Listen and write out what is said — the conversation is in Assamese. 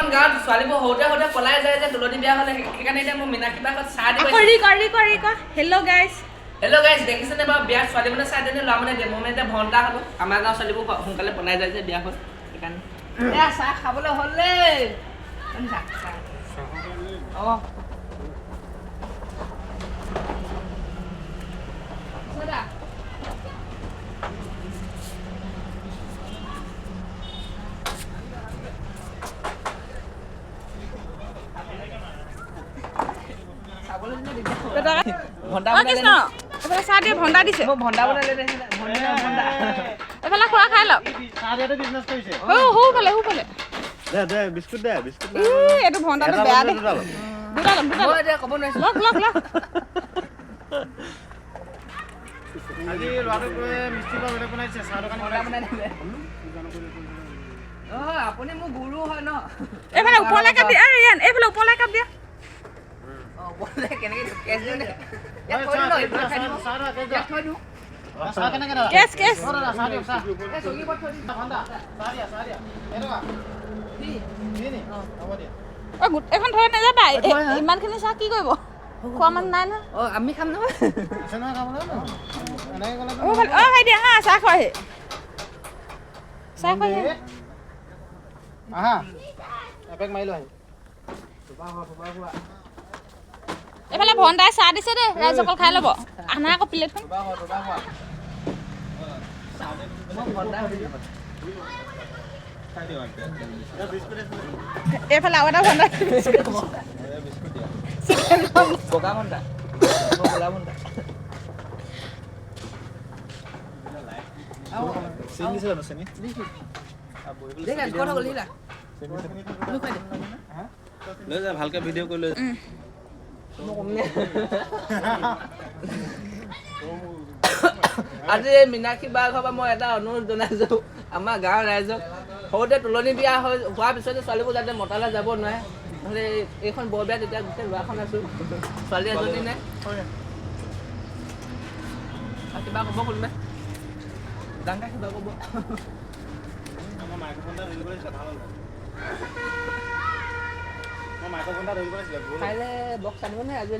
এখন গাঁৱত ছোৱালীবোৰ সৰুতে পলাই যায় যে তুলনি বিয়া হ'লে সেইকাৰণে এতিয়া মই মিনাক্ষী বাহঁত চাহ দিব হেল্ল' গাইজ হেল্ল' গাইজ দেখিছেনে বাৰু বিয়াত ছোৱালী মানে চাই দিনে ল'ৰা মানে দিয়ে মই মানে এতিয়া ভণ্টা হ'লো আমাৰ গাঁৱৰ ছোৱালীবোৰ সোনকালে পলাই যায় যে বিয়া হ'ল সেইকাৰণে এয়া চাহ খাবলৈ হ'ল দেই অঁ ভণ্ডা দিছে ভণ্ডা বনাই এইফালে খোৱা খাই লওক সোফালে বিস্কুট দে বিস্কুট এইটো ভণ্ডাটো বেয়া দে দুটা ক'ব নোৱাৰিছোঁ আজি ল'ৰাটোক মিষ্টি বেলেগ বনাইছে চাহ দোকান বনাই দিলে অঁ আপুনি মোৰ গুৰু হয় ন এইফালে ওপৰলৈ কাপ দিয়া এইফালে ওপৰলৈ কাপ দিয়া কেনেকৈ এখন থৈ নাযাবা ইমানখিনি চাহ কি কৰিব খোৱা মানুহ নাই নহয় অঁ আমি খাম নহয় ভাইটি আহা চাহ খোৱাহি এইফালে ভণ্টাই চাহ দিছে দেই ৰাইজ অকল খাই ল'ব আনা আকৌ প্লেটখন এইফালে আৰু এটা ভণ্টা বগা ভণ্টা ক'লা ভণ্টা ভালকে ভিডিঅ' কৰি লৈ আজি এই মিনাক্ষী বাৰ ঘৰৰ পৰা মই এটা অনুৰোধ জনাইছোঁ আমাৰ গাঁৱৰ ৰাইজক সৰুতে তুলনি বিয়া হোৱাৰ পিছতে ছোৱালীবোৰ যাতে মতালে যাব নোৱাৰে নহ'লে এইখন বৰ বিয়াত এতিয়া গোটেই ল'ৰাখন আছোঁ ছোৱালী এজনী নাই কিবা ক'ব কোনোবাই ডাঙৰ কিবা ক'ব কাইলৈ বক্স আনিব নে আজি